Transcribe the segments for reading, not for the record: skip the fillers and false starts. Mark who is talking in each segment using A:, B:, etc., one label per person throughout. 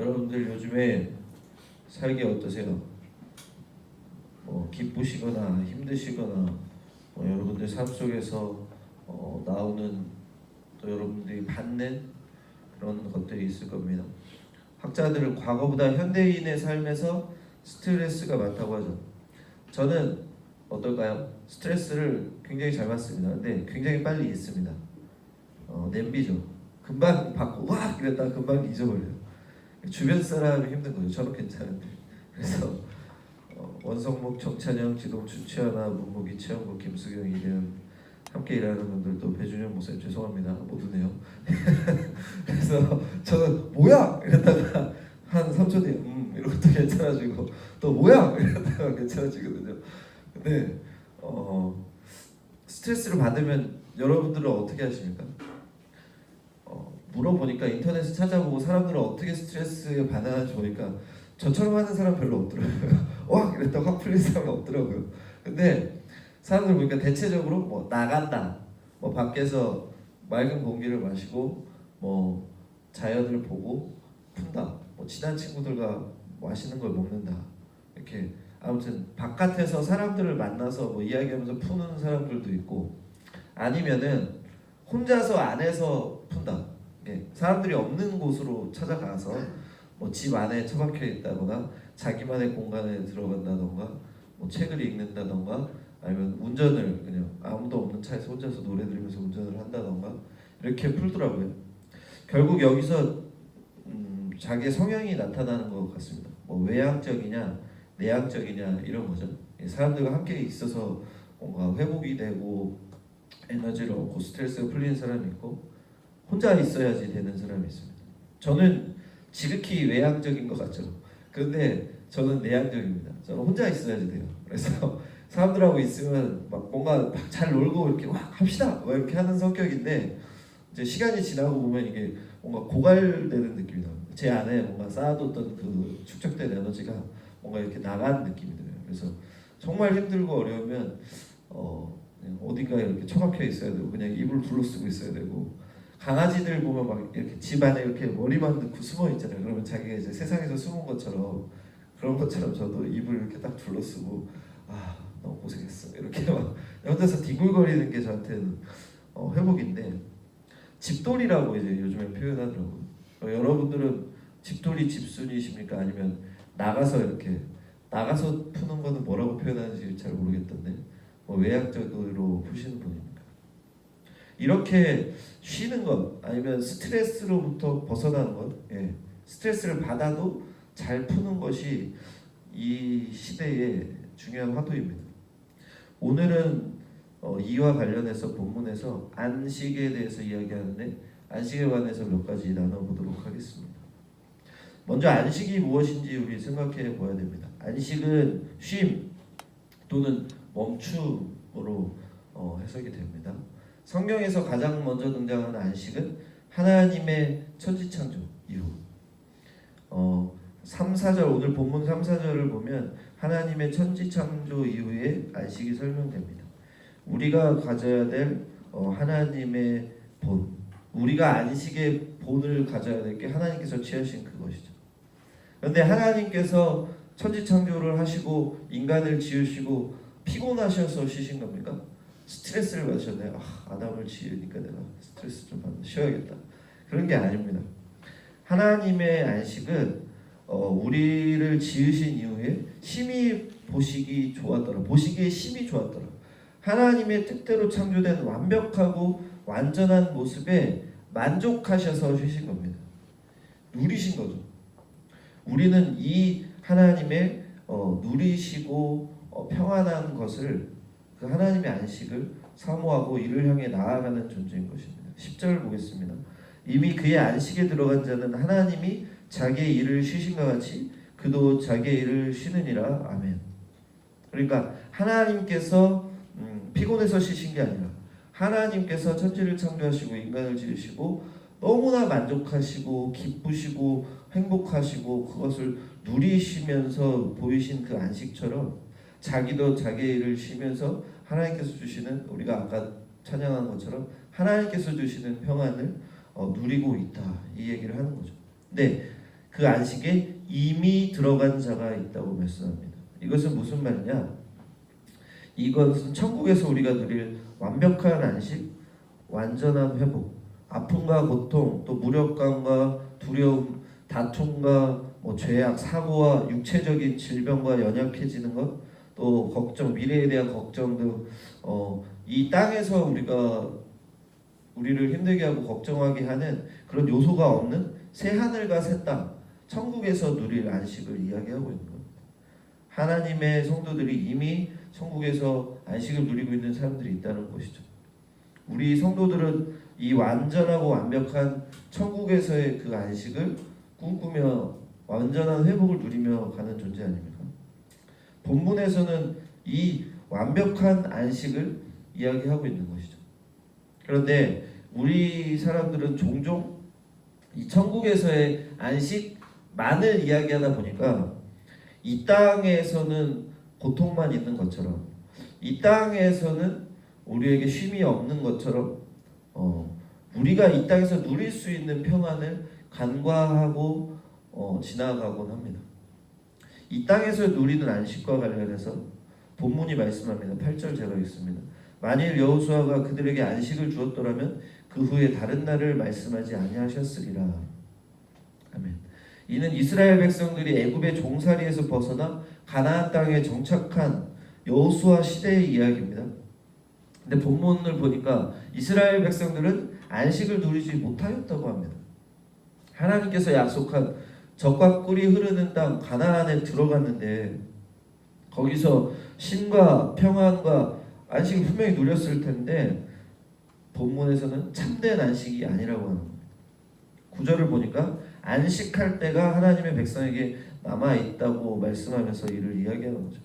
A: 여러분들 요즘에 살기 어떠세요? 기쁘시거나 힘드시거나 여러분들 삶 속에서 나오는 또 여러분들이 받는 그런 것들이 있을 겁니다. 학자들은 과거보다 현대인의 삶에서 스트레스가 많다고 하죠. 저는 어떨까요? 스트레스를 굉장히 잘 받습니다. 근데 굉장히 빨리 잊습니다. 냄비죠. 금방 받고 와 이랬다가 금방 잊어버려요. 주변 사람이 힘든 거죠. 저는 괜찮은데. 그래서 원성목, 정찬영, 지동춘, 최하나, 문무기, 최영국, 김수경, 이대현 함께 일하는 분들도 배준영 목사님 죄송합니다. 모두네요. 그래서 저는 뭐야 이랬다가 한 3초 뒤에 이러고 또 괜찮아지고 또 뭐야 이랬다가 괜찮아지거든요. 근데 스트레스를 받으면 여러분들은 어떻게 하십니까? 물어보니까 인터넷에 찾아보고 사람들은 어떻게 스트레스에 반응하는지 보니까 저처럼 하는 사람 별로 없더라고요. 와 이랬다 확 풀린 사람이 없더라고요. 근데 사람들 보니까 대체적으로 뭐 나간다, 뭐 밖에서 맑은 공기를 마시고 뭐 자연을 보고 푼다, 뭐 친한 친구들과 맛있는 걸 먹는다, 이렇게 아무튼 바깥에서 사람들을 만나서 뭐 이야기하면서 푸는 사람들도 있고 아니면은 혼자서 안에서 푼다. 사람들이 없는 곳으로 찾아가서 뭐 집 안에 처박혀 있다거나 자기만의 공간에 들어간다던가 뭐 책을 읽는다던가 아니면 운전을 그냥 아무도 없는 차에서 혼자서 노래 들으면서 운전을 한다던가 이렇게 풀더라고요. 결국 여기서 자기의 성향이 나타나는 것 같습니다. 뭐 외향적이냐 내향적이냐 이런 거죠. 사람들과 함께 있어서 뭔가 회복이 되고 에너지를 얻고 스트레스가 풀리는 사람이 있고 혼자 있어야지 되는 사람이 있습니다. 저는 지극히 외향적인 것 같죠. 그런데 저는 내향적입니다. 저는 혼자 있어야지 돼요. 그래서 사람들하고 있으면 막 뭔가 막 잘 놀고 이렇게 막 합시다 막 이렇게 하는 성격인데 이제 시간이 지나고 보면 이게 뭔가 고갈되는 느낌이 나요. 제 안에 뭔가 쌓아뒀던 그 축적된 에너지가 뭔가 이렇게 나가는 느낌이 들어요. 그래서 정말 힘들고 어려우면 그냥 어딘가에 이렇게 처박혀 있어야 되고 그냥 이불 둘러쓰고 있어야 되고 강아지들 보면 막 이렇게 집 안에 이렇게 머리만 넣고 숨어 있잖아요. 그러면 자기가 이제 세상에서 숨은 것처럼 그런 것처럼 저도 이불 이렇게 딱 둘러쓰고 너무 고생했어 이렇게 막 혼자서 뒹굴거리는 게 저한테는 회복인데 집돌이라고 이제 요즘에 표현하더라고요. 여러분들은 집돌이 집순이십니까? 아니면 나가서 이렇게 나가서 푸는 거는 뭐라고 표현하는지 잘 모르겠던데 뭐 외향적으로 푸시는 분입니까? 이렇게 쉬는 것 아니면 스트레스로부터 벗어나는 것, 스트레스를 받아도 잘 푸는 것이 이 시대의 중요한 화두입니다. 오늘은 이와 관련해서 본문에서 안식에 대해서 이야기하는데 안식에 관해서 몇 가지 나눠보도록 하겠습니다. 먼저 안식이 무엇인지 우리 생각해 보아야 됩니다. 안식은 쉼 또는 멈춤으로 해석이 됩니다. 성경에서 가장 먼저 등장하는 안식은 하나님의 천지창조 이후 3, 4절 오늘 본문 3, 4절을 보면 하나님의 천지창조 이후에 안식이 설명됩니다. 우리가 가져야 될 하나님의 본 우리가 안식의 본을 가져야 될 게 하나님께서 취하신 그것이죠. 그런데 하나님께서 천지창조를 하시고 인간을 지으시고 피곤하셔서 쉬신 겁니까? 스트레스를 받으셨나요? 아담을 지으니까 내가 스트레스 좀 받아 쉬어야겠다. 그런 게 아닙니다. 하나님의 안식은 우리를 지으신 이후에 심히 보시기 좋았더라. 보시기에 심히 좋았더라. 하나님의 뜻대로 창조된 완벽하고 완전한 모습에 만족하셔서 쉬신 겁니다. 누리신 거죠. 우리는 이 하나님의 누리시고 평안한 것을 그 하나님의 안식을 사모하고 이를 향해 나아가는 존재인 것입니다. 10절 보겠습니다. 이미 그의 안식에 들어간 자는 하나님이 자기의 일을 쉬신것 같이 그도 자기의 일을 쉬느니라. 아멘. 그러니까 하나님께서 피곤해서 쉬신 게 아니라 하나님께서 천지를 창조하시고 인간을 지으시고 너무나 만족하시고 기쁘시고 행복하시고 그것을 누리시면서 보이신 그 안식처럼 자기도 자기의 일을 쉬면서 하나님께서 주시는 우리가 아까 찬양한 것처럼 하나님께서 주시는 평안을 누리고 있다 이 얘기를 하는 거죠. 근데 그 안식에 이미 들어간 자가 있다고 말씀합니다. 이것은 무슨 말이냐? 이것은 천국에서 우리가 누릴 완벽한 안식, 완전한 회복, 아픔과 고통, 또 무력감과 두려움, 다툼과 죄악, 사고와 육체적인 질병과 연약해지는 것, 또 걱정, 미래에 대한 걱정 등 이 땅에서 우리를 힘들게 하고 걱정하게 하는 그런 요소가 없는 새 하늘과 새 땅, 천국에서 누릴 안식을 이야기하고 있는 겁니다. 하나님의 성도들이 이미 천국에서 안식을 누리고 있는 사람들이 있다는 것이죠. 우리 성도들은 이 완전하고 완벽한 천국에서의 그 안식을 꿈꾸며 완전한 회복을 누리며 가는 존재 아닙니까? 본문에서는 이 완벽한 안식을 이야기하고 있는 것이죠. 그런데 우리 사람들은 종종 이 천국에서의 안식만을 이야기하다 보니까 이 땅에서는 고통만 있는 것처럼, 이 땅에서는 우리에게 쉼이 없는 것처럼 우리가 이 땅에서 누릴 수 있는 평안을 간과하고 지나가곤 합니다. 이 땅에서 누리는 안식과 관련해서 본문이 말씀합니다. 8절 제가 읽습니다. 만일 여호수아가 그들에게 안식을 주었더라면 그 후에 다른 날을 말씀하지 아니하셨으리라. 아멘. 이는 이스라엘 백성들이 애굽의 종살이에서 벗어나 가나안 땅에 정착한 여호수아 시대의 이야기입니다. 근데 본문을 보니까 이스라엘 백성들은 안식을 누리지 못하였다고 합니다. 하나님께서 약속한 젖과 꿀이 흐르는 땅 가나안에 들어갔는데 거기서 쉼과 평안과 안식을 분명히 누렸을 텐데 본문에서는 참된 안식이 아니라고 하는 겁니다. 9절을 보니까 안식할 때가 하나님의 백성에게 남아있다고 말씀하면서 이를 이야기하는 거죠.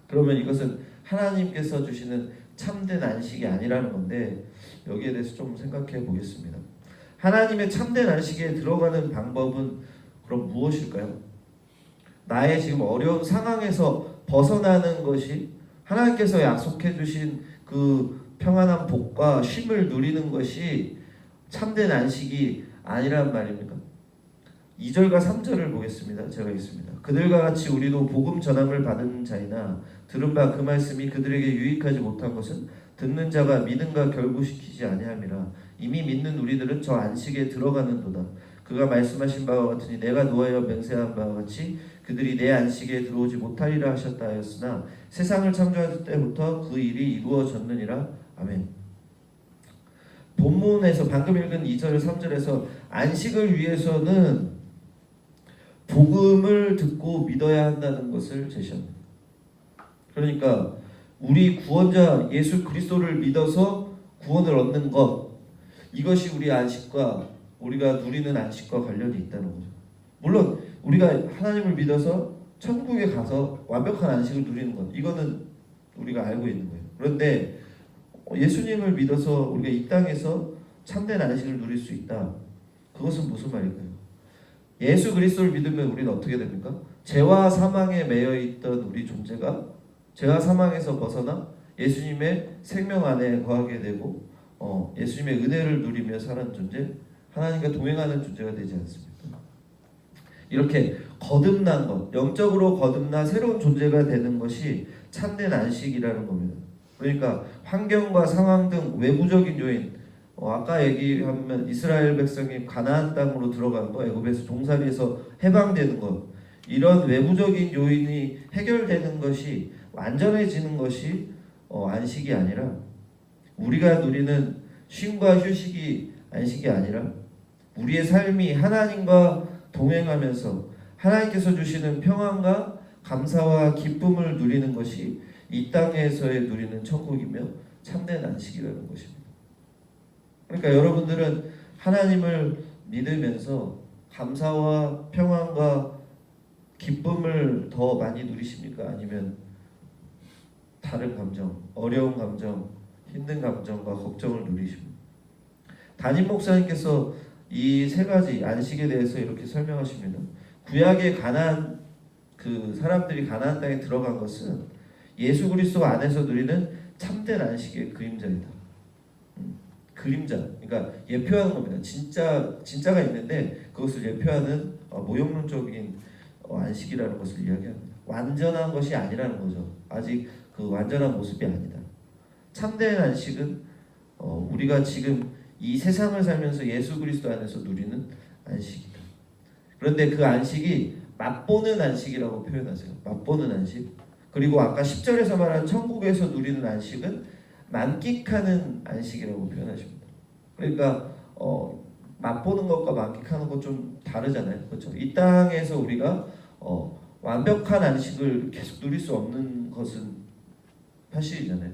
A: 그러면 이것은 하나님께서 주시는 참된 안식이 아니라는 건데 여기에 대해서 좀 생각해 보겠습니다. 하나님의 참된 안식에 들어가는 방법은 그럼 무엇일까요? 나의 지금 어려운 상황에서 벗어나는 것이 하나님께서 약속해 주신 그 평안한 복과 쉼을 누리는 것이 참된 안식이 아니란 말입니까? 2절과 3절을 보겠습니다. 제가 읽습니다. 그들과 같이 우리도 복음 전함을 받은 자이나 들은 바 그 말씀이 그들에게 유익하지 못한 것은 듣는 자가 믿음과 결부시키지 아니함이라. 이미 믿는 우리들은 저 안식에 들어가는도다. 그가 말씀하신 바와 같으니 내가 노하여 맹세한 바와 같이 그들이 내 안식에 들어오지 못하리라 하셨다 하였으나 세상을 창조할 때부터 그 일이 이루어졌느니라. 아멘. 본문에서 방금 읽은 2절 3절에서 안식을 위해서는 복음을 듣고 믿어야 한다는 것을 제시합니다. 그러니까 우리 구원자 예수 그리스도를 믿어서 구원을 얻는 것, 이것이 우리 안식과 우리가 누리는 안식과 관련이 있다는 거죠. 물론 우리가 하나님을 믿어서 천국에 가서 완벽한 안식을 누리는 것, 이거는 우리가 알고 있는 거예요. 그런데 예수님을 믿어서 우리가 이 땅에서 참된 안식을 누릴 수 있다. 그것은 무슨 말일까요? 예수 그리스도를 믿으면 우리는 어떻게 됩니까? 죄와 사망에 매여 있던 우리 존재가 죄와 사망에서 벗어나 예수님의 생명 안에 거하게 되고 예수님의 은혜를 누리며 사는 존재, 하나님과 동행하는 존재가 되지 않습니까? 이렇게 거듭난 것, 영적으로 거듭나 새로운 존재가 되는 것이 참된 안식이라는 겁니다. 그러니까 환경과 상황 등 외부적인 요인, 아까 얘기하면 이스라엘 백성이 가나안 땅으로 들어간 거, 애굽에서 종살이에서 해방되는 것, 이런 외부적인 요인이 해결되는 것이 완전해지는 것이 안식이 아니라 우리가 누리는 쉼과 휴식이 안식이 아니라 우리의 삶이 하나님과 동행하면서 하나님께서 주시는 평안과 감사와 기쁨을 누리는 것이 이 땅에서의 누리는 천국이며 참된 안식이라는 것입니다. 그러니까 여러분들은 하나님을 믿으면서 감사와 평안과 기쁨을 더 많이 누리십니까? 아니면 다른 감정, 어려운 감정, 힘든 감정과 걱정을 누리십니까? 담임 목사님께서 이 세 가지 안식에 대해서 이렇게 설명하십니다. 구약의 가나안 그 사람들이 가나안 땅에 들어간 것은 예수 그리스도 안에서 누리는 참된 안식의 그림자이다. 그 그림자, 그러니까 예표하는 겁니다. 진짜가 있는데 그것을 예표하는 모형론적인 안식이라는 것을 이야기합니다. 완전한 것이 아니라는 거죠. 아직 그 완전한 모습이 아니다. 참된 안식은 우리가 지금 이 세상을 살면서 예수 그리스도 안에서 누리는 안식이다. 그런데 그 안식이 맛보는 안식이라고 표현하세요. 맛보는 안식. 그리고 아까 10절에서 말한 천국에서 누리는 안식은 만끽하는 안식이라고 표현하십니다. 그러니까 맛보는 것과 만끽하는 것 좀 다르잖아요. 그렇죠? 이 땅에서 우리가 완벽한 안식을 계속 누릴 수 없는 것은 사실이잖아요.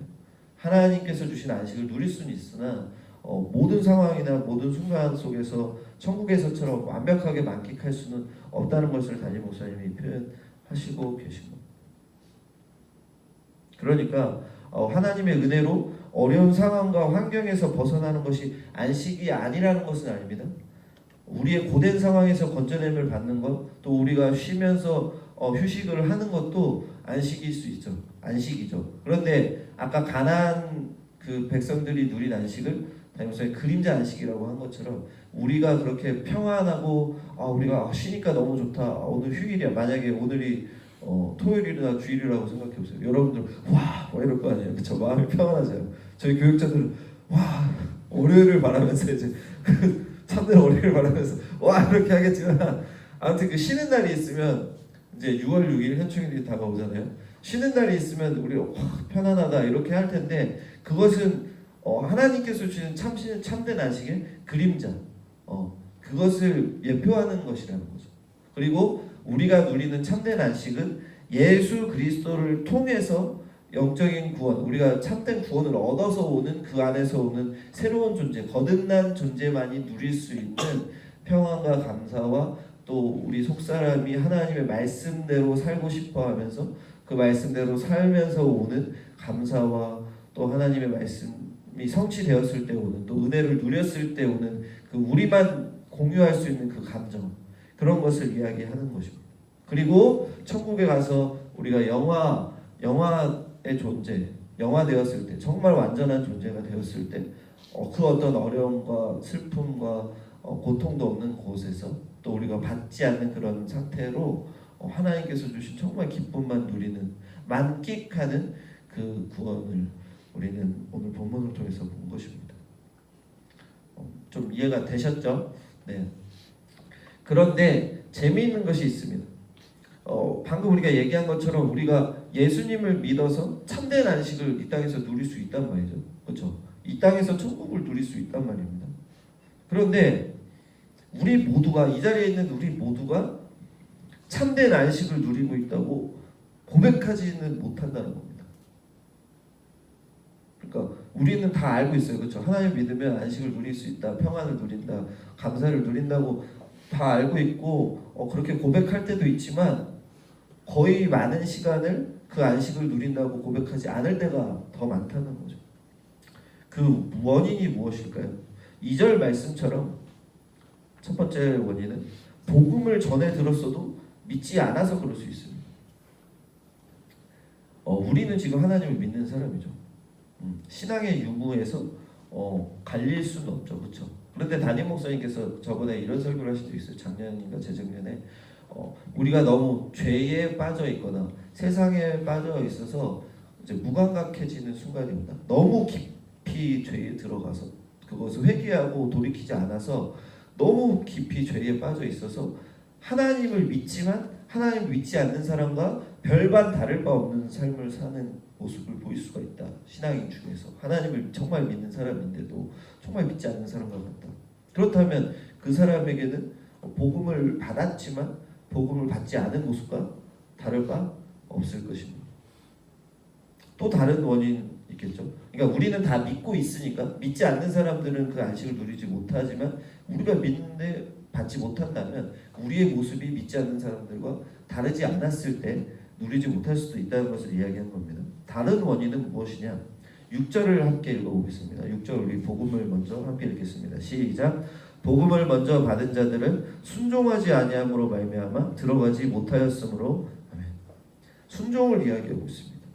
A: 하나님께서 주신 안식을 누릴 수는 있으나 모든 상황이나 모든 순간 속에서 천국에서처럼 완벽하게 만끽할 수는 없다는 것을 담임 목사님이 표현하시고 계신 겁니다. 그러니까 하나님의 은혜로 어려운 상황과 환경에서 벗어나는 것이 안식이 아니라는 것은 아닙니다. 우리의 고된 상황에서 건져냄을 받는 것, 또 우리가 쉬면서 휴식을 하는 것도 안식일 수 있죠. 안식이죠. 그런데 아까 가나안 그 백성들이 누린 안식을 담임목사님 그림자 안식이라고 한 것처럼 우리가 그렇게 평안하고 우리가 쉬니까 너무 좋다. 오늘 휴일이야. 만약에 오늘이 토요일이나 주일이라고 생각해보세요. 여러분들 와 이럴 거 아니에요. 그쵸? 마음이 평안하세요. 저희 교육자들은 와 월요일을 바라면서 이제 참된 월요일을 바라면서 와 이렇게 하겠지만 아무튼 그 쉬는 날이 있으면 이제 6월 6일 현충일이 다가오잖아요. 쉬는 날이 있으면 우리 편안하다 이렇게 할 텐데 그것은 하나님께서 주신 참된 안식의 그림자 그것을 예표하는 것이라는 거죠. 그리고 우리가 누리는 참된 안식은 예수 그리스도를 통해서 영적인 구원, 우리가 참된 구원을 얻어서 오는 그 안에서 오는 새로운 존재, 거듭난 존재만이 누릴 수 있는 평안과 감사와 또 우리 속사람이 하나님의 말씀대로 살고 싶어하면서 그 말씀대로 살면서 오는 감사와 또 하나님의 말씀이 성취되었을 때 오는 또 은혜를 누렸을 때 오는 그 우리만 공유할 수 있는 그 감정 그런 것을 이야기하는 것입니다. 그리고 천국에 가서 우리가 영화의 존재, 영화 되었을 때 정말 완전한 존재가 되었을 때 그 어떤 어려움과 슬픔과 고통도 없는 곳에서 또 우리가 받지 않는 그런 상태로 하나님께서 주신 정말 기쁨만 누리는 만끽하는 그 구원을 우리는 오늘 본문을 통해서 본 것입니다. 좀 이해가 되셨죠? 네. 그런데 재미있는 것이 있습니다. 방금 우리가 얘기한 것처럼 우리가 예수님을 믿어서 참된 안식을 이 땅에서 누릴 수 있단 말이죠. 그렇죠? 이 땅에서 천국을 누릴 수 있단 말입니다. 그런데 우리 모두가 이 자리에 있는 우리 모두가 참된 안식을 누리고 있다고 고백하지는 못한다는 겁니다. 그러니까 우리는 다 알고 있어요. 그렇죠? 하나님 믿으면 안식을 누릴 수 있다. 평안을 누린다. 감사를 누린다고 다 알고 있고 그렇게 고백할 때도 있지만 거의 많은 시간을 그 안식을 누린다고 고백하지 않을 때가 더 많다는 거죠. 그 원인이 무엇일까요? 2절 말씀처럼 첫 번째 원인은 복음을 전에 들었어도 믿지 않아서 그럴 수 있습니다. 우리는 지금 하나님을 믿는 사람이죠. 신앙의 유무에서 갈릴 수는 없죠. 그렇죠? 그런데 담임 목사님께서 저번에 이런 설교를 하신 적 있어요. 작년인가 재작년에 우리가 너무 죄에 빠져 있거나 세상에 빠져 있어서 이제 무감각해지는 순간이 온다. 너무 깊이 죄에 들어가서 그것을 회개하고 돌이키지 않아서 너무 깊이 죄에 빠져 있어서 하나님을 믿지만 하나님을 믿지 않는 사람과 별반 다를 바 없는 삶을 사는 모습을 보일 수가 있다. 신앙인 중에서 하나님을 정말 믿는 사람인데도 정말 믿지 않는 사람과 같다. 그렇다면 그 사람에게는 복음을 받았지만 복음을 받지 않은 모습과 다를 바 없을 것입니다. 또 다른 원인 있겠죠. 그러니까 우리는 다 믿고 있으니까 믿지 않는 사람들은 그 안식을 누리지 못하지만 우리가 믿는데 받지 못한다면 우리의 모습이 믿지 않는 사람들과 다르지 않았을 때 누리지 못할 수도 있다는 것을 이야기한 겁니다. 다른 원인은 무엇이냐? 6절을 함께 읽어보겠습니다. 6절 우리 복음을 먼저 함께 읽겠습니다. 시작. 복음을 먼저 받은 자들은 순종하지 아니함으로 말미암아 들어가지 못하였으므로. 아멘. 순종을 이야기하고 있습니다.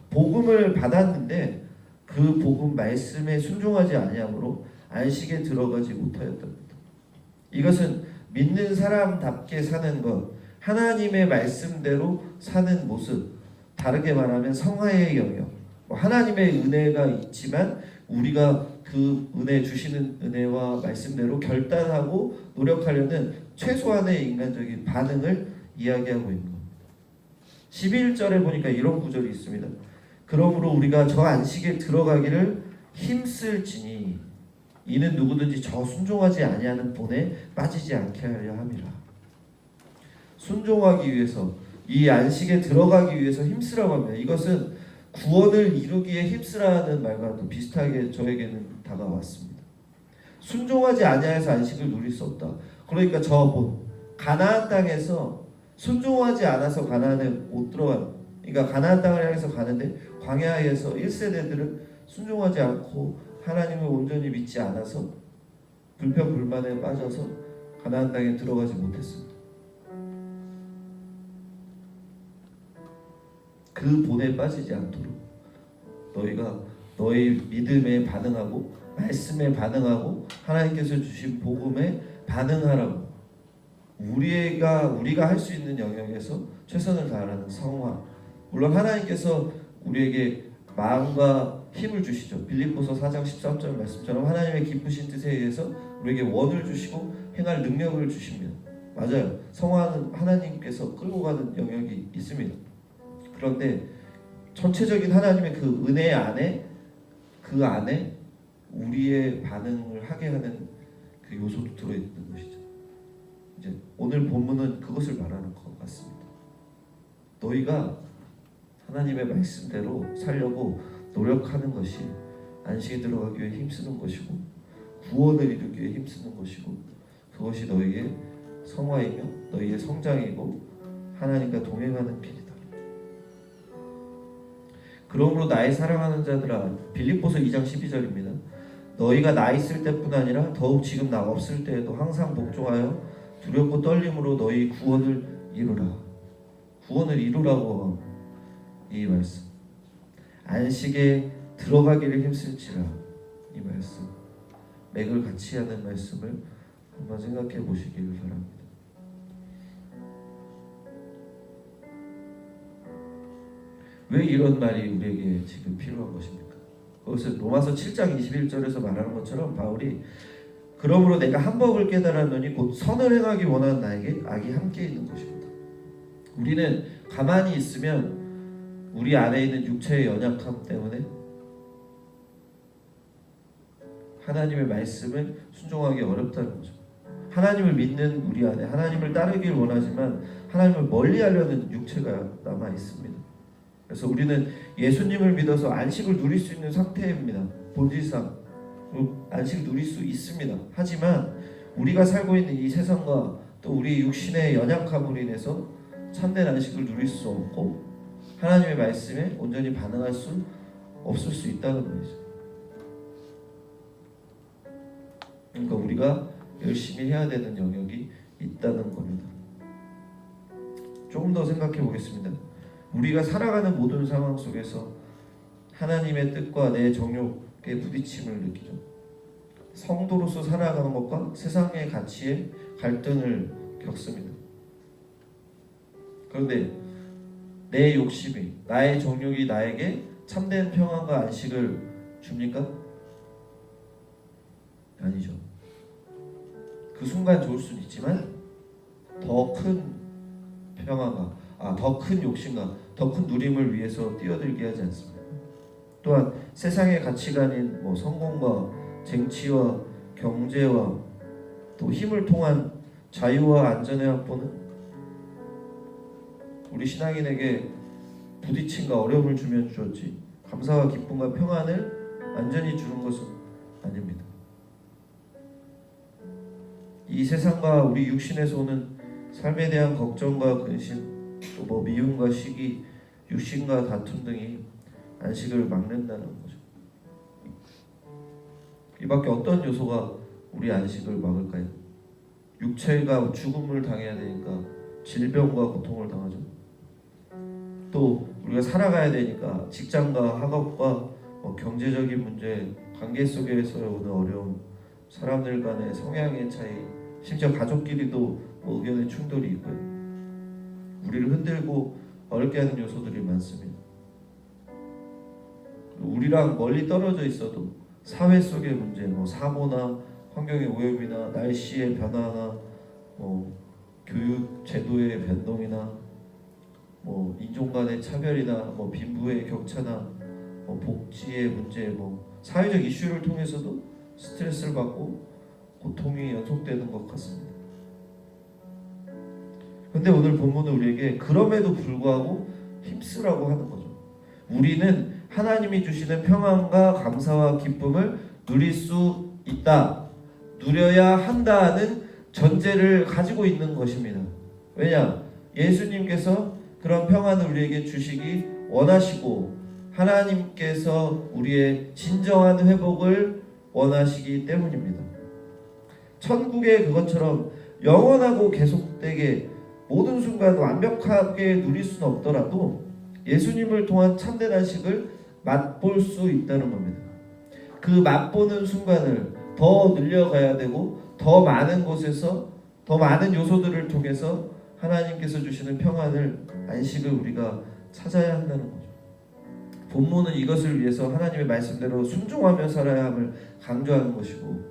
A: 복음을 받았는데 그 복음 말씀에 순종하지 아니함으로 안식에 들어가지 못하였답니다. 이것은 믿는 사람답게 사는 것, 하나님의 말씀대로 사는 모습, 다르게 말하면 성화의 영역. 하나님의 은혜가 있지만 우리가 그 은혜 주시는 은혜와 말씀대로 결단하고 노력하려는 최소한의 인간적인 반응을 이야기하고 있는 겁니다. 11절에 보니까 이런 구절이 있습니다. 그러므로 우리가 저 안식에 들어가기를 힘쓸지니 이는 누구든지 저 순종하지 아니하는 본에 빠지지 않게 하려 함이라. 순종하기 위해서, 이 안식에 들어가기 위해서 힘쓰라고 합니다. 이것은 구원을 이루기에 힘쓰라는 말과도 비슷하게 저에게는 다가왔습니다. 순종하지 아니하여서 안식을 누릴 수 없다. 그러니까 가나안 땅에서 순종하지 않아서 가나안에 못 들어가요. 그러니까 가나안 땅을 향해서 가는데 광야에서 1세대들은 순종하지 않고 하나님을 온전히 믿지 않아서 불평불만에 빠져서 가나안 땅에 들어가지 못했습니다. 그 본에 빠지지 않도록 너희가 너희 믿음에 반응하고 말씀에 반응하고 하나님께서 주신 복음에 반응하라고, 우리가 할 수 있는 영역에서 최선을 다하는 성화. 물론 하나님께서 우리에게 마음과 힘을 주시죠. 빌립보서 4장 13절 말씀처럼 하나님의 기쁘신 뜻에 의해서 우리에게 원을 주시고 행할 능력을 주십니다. 맞아요. 성화는 하나님께서 끌고 가는 영역이 있습니다. 그런데 전체적인 하나님의 그 은혜 안에, 그 안에 우리의 반응을 하게 하는 그 요소도 들어있는 것이죠. 이제 오늘 본문은 그것을 말하는 것 같습니다. 너희가 하나님의 말씀대로 살려고 노력하는 것이 안식에 들어가기 위해 힘쓰는 것이고 구원을 이루기 위해 힘쓰는 것이고, 그것이 너희의 성화이며 너희의 성장이고 하나님과 동행하는 길이다. 그러므로 나의 사랑하는 자들아, 빌립보서 2장 12절입니다. 너희가 나 있을 때뿐 아니라 더욱 지금 나 없을 때에도 항상 복종하여 두렵고 떨림으로 너희 구원을 이루라. 구원을 이루라고 이 말씀. 안식에 들어가기를 힘쓸지라, 이 말씀. 맥을 같이 하는 말씀을 한번 생각해 보시기를 바랍니다. 왜 이런 말이 우리에게 지금 필요한 것입니까? 그것은 로마서 7장 21절에서 말하는 것처럼 바울이 그러므로 내가 한 법을 깨달았노니 곧 선을 행하기 원하는 나에게 악이 함께 있는 것입니다. 우리는 가만히 있으면 우리 안에 있는 육체의 연약함 때문에 하나님의 말씀을 순종하기 어렵다는 거죠. 하나님을 믿는 우리 안에 하나님을 따르길 원하지만 하나님을 멀리하려는 육체가 남아 있습니다. 그래서 우리는 예수님을 믿어서 안식을 누릴 수 있는 상태입니다. 본질상 안식을 누릴 수 있습니다. 하지만 우리가 살고 있는 이 세상과 또 우리 육신의 연약함으로 인해서 참된 안식을 누릴 수 없고 하나님의 말씀에 온전히 반응할 수 없을 수 있다는 거죠. 그러니까 우리가 열심히 해야 되는 영역이 있다는 겁니다. 조금 더 생각해 보겠습니다. 우리가 살아가는 모든 상황 속에서 하나님의 뜻과 내 정욕의 부딪힘을 느끼죠. 성도로서 살아가는 것과 세상의 가치의 갈등을 겪습니다. 그런데 내 욕심이, 나의 정욕이 나에게 참된 평안과 안식을 줍니까? 아니죠. 그 순간 좋을 수는 있지만 더 큰 평안과 더 큰 욕심과 더 큰 누림을 위해서 뛰어들게 하지 않습니다. 또한 세상의 가치관인 성공과 쟁취와 경제와 또 힘을 통한 자유와 안전의 확보는 우리 신앙인에게 부딪힘과 어려움을 주면 주었지 감사와 기쁨과 평안을 완전히 주는 것은 아닙니다. 이 세상과 우리 육신에서 오는 삶에 대한 걱정과 근심, 또 미움과 시기, 육신과 다툼 등이 안식을 막는다는 거죠. 이 밖에 어떤 요소가 우리 안식을 막을까요? 육체가 죽음을 당해야 되니까 질병과 고통을 당하죠. 또 우리가 살아가야 되니까 직장과 학업과 경제적인 문제, 관계 속에서 오는 어려움, 사람들 간의 성향의 차이, 심지어 가족끼리도 의견의 충돌이 있고요. 우리를 흔들고 어렵게 하는 요소들이 많습니다. 우리랑 멀리 떨어져 있어도 사회 속의 문제, 사고나 환경의 오염이나 날씨의 변화나 교육 제도의 변동이나 인종 간의 차별이나 빈부의 격차나 복지의 문제, 사회적 이슈를 통해서도 스트레스를 받고 고통이 연속되는 것 같습니다. 근데 오늘 본문은 우리에게 그럼에도 불구하고 힘쓰라고 하는 거죠. 우리는 하나님이 주시는 평안과 감사와 기쁨을 누릴 수 있다, 누려야 한다는 전제를 가지고 있는 것입니다. 왜냐? 예수님께서 그런 평안을 우리에게 주시기 원하시고 하나님께서 우리의 진정한 회복을 원하시기 때문입니다. 천국의 그것처럼 영원하고 계속되게 모든 순간 완벽하게 누릴 수는 없더라도 예수님을 통한 참된 안식을 맛볼 수 있다는 겁니다. 그 맛보는 순간을 더 늘려가야 되고 더 많은 곳에서 더 많은 요소들을 통해서 하나님께서 주시는 평안을, 안식을 우리가 찾아야 한다는 거죠. 본문은 이것을 위해서 하나님의 말씀대로 순종하며 살아야 함을 강조하는 것이고,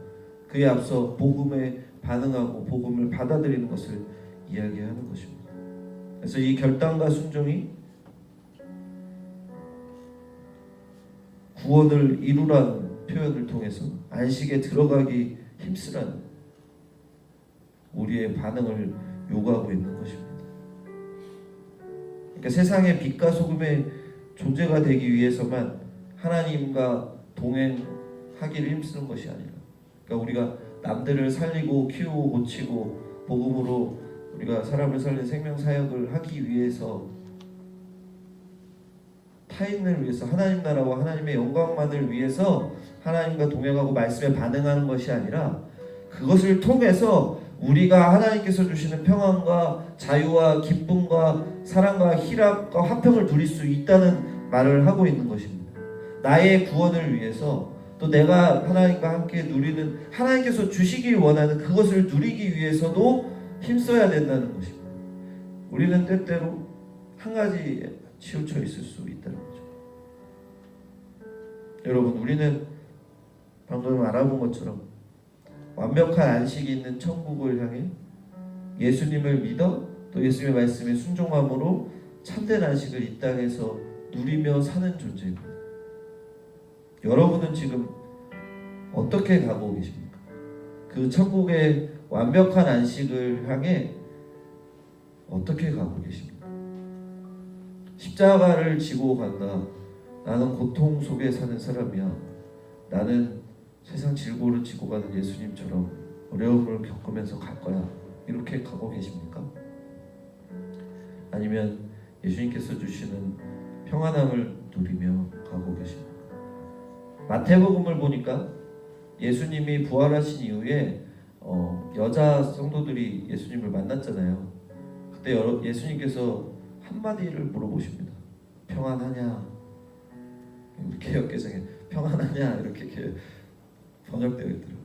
A: 그에 앞서 복음에 반응하고 복음을 받아들이는 것을 이야기하는 것입니다. 그래서 이 결단과 순종이 구원을 이루라는 표현을 통해서 안식에 들어가기 힘쓰라는 우리의 반응을 요구하고 있는 것입니다. 그러니까 세상의 빛과 소금의 존재가 되기 위해서만 하나님과 동행하기를 힘쓰는 것이 아니라, 그러니까 우리가 남들을 살리고 키우고 고치고 복음으로 우리가 사람을 살린 생명 사역을 하기 위해서, 타인을 위해서, 하나님 나라와 하나님의 영광만을 위해서 하나님과 동행하고 말씀에 반응하는 것이 아니라, 그것을 통해서 우리가 하나님께서 주시는 평안과 자유와 기쁨과 사랑과 희락과 화평을 누릴 수 있다는 말을 하고 있는 것입니다. 나의 구원을 위해서, 또 내가 하나님과 함께 누리는, 하나님께서 주시길 원하는 그것을 누리기 위해서도 힘써야 된다는 것입니다. 우리는 때때로 한 가지에 치우쳐 있을 수 있다는 거죠. 여러분, 우리는 방금 알아본 것처럼 완벽한 안식이 있는 천국을 향해 예수님을 믿어 또 예수님의 말씀에 순종함으로 참된 안식을 이 땅에서 누리며 사는 존재입니다. 여러분은 지금 어떻게 가고 계십니까? 그 천국의 완벽한 안식을 향해 어떻게 가고 계십니까? 십자가를 지고 간다. 나는 고통 속에 사는 사람이야. 나는 세상 질고를 지고 가는 예수님처럼 어려움을 겪으면서 갈 거야. 이렇게 가고 계십니까? 아니면 예수님께서 주시는 평안함을 누리며 가고 계십니까? 마태복음을 보니까 예수님이 부활하신 이후에 여자 성도들이 예수님을 만났잖아요. 그때 예수님께서 한마디를 물어보십니다. 평안하냐? 우리 개역개정에 평안하냐? 이렇게 번역되어 있더라고요.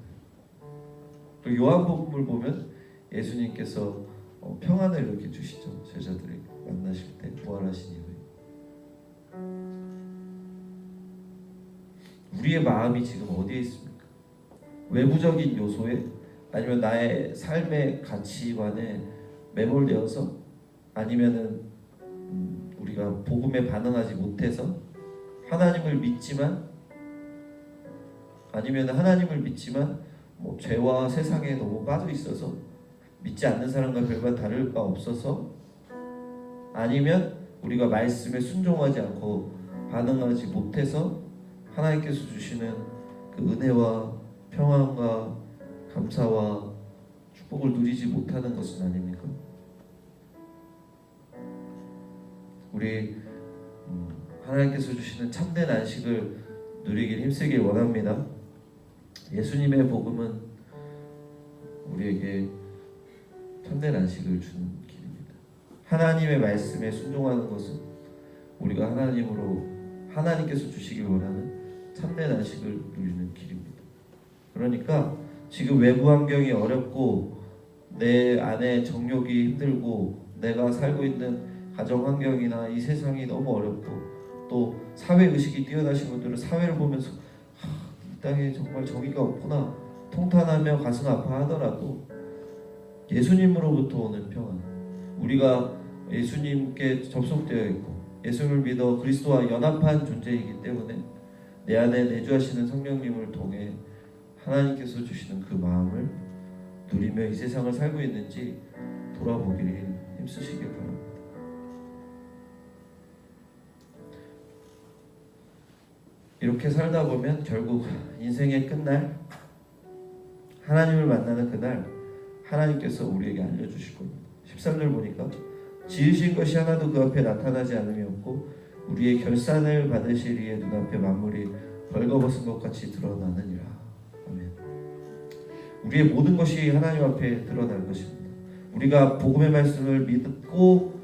A: 그리고 요한복음을 보면 예수님께서 평안을 이렇게 주시죠. 제자들에게 만나실 때, 부활하신 이후에. 우리의 마음이 지금 어디에 있습니까? 외부적인 요소에, 아니면 나의 삶의 가치관에 매몰되어서, 아니면은 우리가 복음에 반응하지 못해서 하나님을 믿지만, 아니면 하나님을 믿지만 죄와 세상에 너무 빠져 있어서 믿지 않는 사람과 별반 다를 바 없어서, 아니면 우리가 말씀에 순종하지 않고 반응하지 못해서 하나님께서 주시는 그 은혜와 평안과 감사와 축복을 누리지 못하는 것은 아닙니까? 우리 하나님께서 주시는 참된 안식을 누리길 힘쓰길 원합니다. 예수님의 복음은 우리에게 참된 안식을 주는 길입니다. 하나님의 말씀에 순종하는 것은 우리가 하나님께서 주시길 원하는 참된 안식을 누리는 길입니다. 그러니까 지금 외부 환경이 어렵고 내 안에 정욕이 힘들고 내가 살고 있는 가정 환경이나 이 세상이 너무 어렵고 또 사회 의식이 뛰어나신 분들은 사회를 보면서 이 땅에 정말 정의가 없구나 통탄하며 가슴 아파하더라도 예수님으로부터 오는 평안, 우리가 예수님께 접속되어 있고 예수를 믿어 그리스도와 연합한 존재이기 때문에 내 안에 내주하시는 성령님을 통해 하나님께서 주시는 그 마음을 누리며 이 세상을 살고 있는지 돌아보기를 힘쓰시길 바랍니다. 이렇게 살다 보면 결국 인생의 끝날, 하나님을 만나는 그날 하나님께서 우리에게 알려주실 겁니다. 13절 보니까 지으신 것이 하나도 그 앞에 나타나지 않음이 없고 우리의 결산을 받으실 이의 눈앞에 만물이 벌거벗은 것 같이 드러나느니라. 아멘. 우리의 모든 것이 하나님 앞에 드러날 것입니다. 우리가 복음의 말씀을 믿고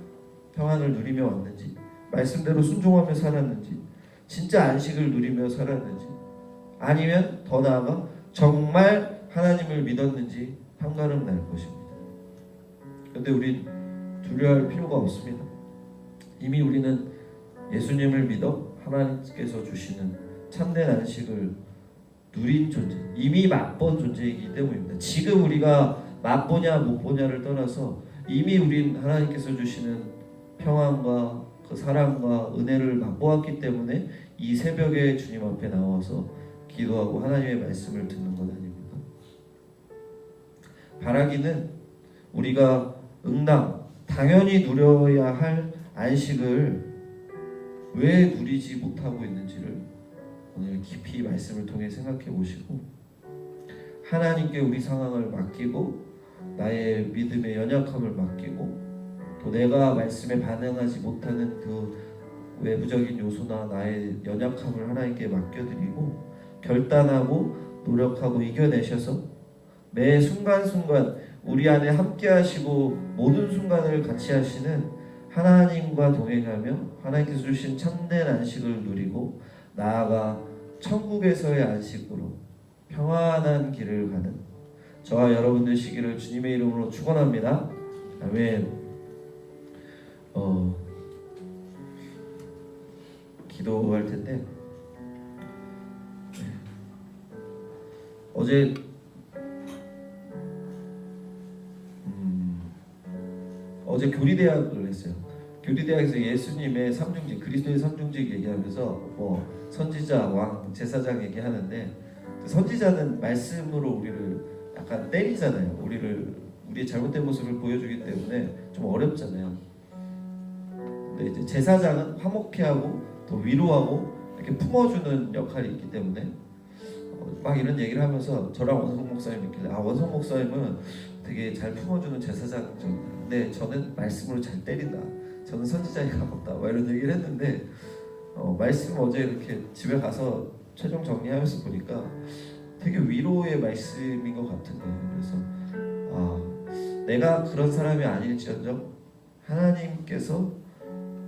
A: 평안을 누리며 왔는지, 말씀대로 순종하며 살았는지, 진짜 안식을 누리며 살았는지, 아니면 더 나아가 정말 하나님을 믿었는지 판가름 날 것입니다. 그런데 우린 두려워할 필요가 없습니다. 이미 우리는 예수님을 믿어 하나님께서 주시는 참된 안식을 누린 존재, 이미 맛본 존재이기 때문입니다. 지금 우리가 맛보냐 못 보냐를 떠나서 이미 우린 하나님께서 주시는 평안과 그 사랑과 은혜를 맛보았기 때문에 이 새벽에 주님 앞에 나와서 기도하고 하나님의 말씀을 듣는 것 아닙니까? 바라기는 우리가 당연히 누려야 할 안식을 왜 누리지 못하고 있는지를 오늘 깊이 말씀을 통해 생각해 보시고 하나님께 우리 상황을 맡기고 나의 믿음의 연약함을 맡기고 또 내가 말씀에 반응하지 못하는 그 외부적인 요소나 나의 연약함을 하나님께 맡겨드리고 결단하고 노력하고 이겨내셔서 매 순간순간 우리 안에 함께 하시고 모든 순간을 같이 하시는 하나님과 동행하며 하나님께서 주신 참된 안식을 누리고 나아가 천국에서의 안식으로 평안한 길을 가는 저와 여러분 되시기를 주님의 이름으로 축원합니다. 아멘. 기도할 텐데 어제 교리대학을 했어요. 교리대학에서 예수님의 삼중직, 그리스도의 삼중직 얘기하면서 선지자, 왕, 제사장 얘기하는데 선지자는 말씀으로 우리를 약간 때리잖아요. 우리의 잘못된 모습을 보여주기 때문에 좀 어렵잖아요. 근데 이제 제사장은 화목케 하고 더 위로하고 이렇게 품어주는 역할이 있기 때문에 막 이런 얘기를 하면서 저랑 원성 목사님 있길래 원성 목사님은 되게 잘 품어주는 제사장이죠. 근데 저는 말씀으로 잘 때린다. 저는 선지자에 가깝다. 막 이런 얘기를 했는데 말씀 어제 이렇게 집에 가서 최종 정리하면서 보니까 되게 위로의 말씀인 것 같은 거예요. 그래서 내가 그런 사람이 아닐지언정 하나님께서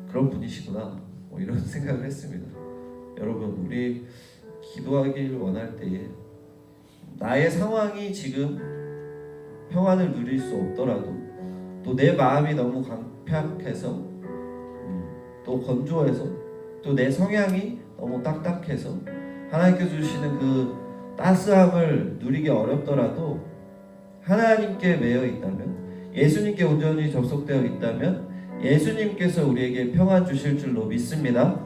A: 그런 분이시구나 이런 생각을 했습니다. 여러분 우리 기도하길 원할 때에 나의 상황이 지금 평안을 누릴 수 없더라도 또 내 마음이 너무 강팍해서 또 건조해서 또 내 성향이 너무 딱딱해서 하나님께서 주시는 그 따스함을 누리기 어렵더라도 하나님께 매여 있다면 예수님께 온전히 접속되어 있다면 예수님께서 우리에게 평안 주실 줄로 믿습니다.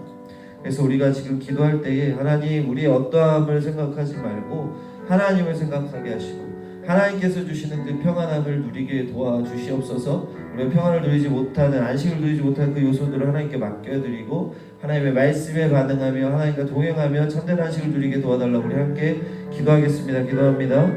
A: 그래서 우리가 지금 기도할 때에 하나님 우리의 어떠함을 생각하지 말고 하나님을 생각하게 하시고 하나님께서 주시는 그 평안함을 누리게 도와주시옵소서. 우리가 평안을 누리지 못하는 안식을 누리지 못하는 그 요소들을 하나님께 맡겨드리고 하나님의 말씀에 반응하며 하나님과 동행하며 참된 안식을 누리게 도와달라고 우리 함께 기도하겠습니다. 기도합니다.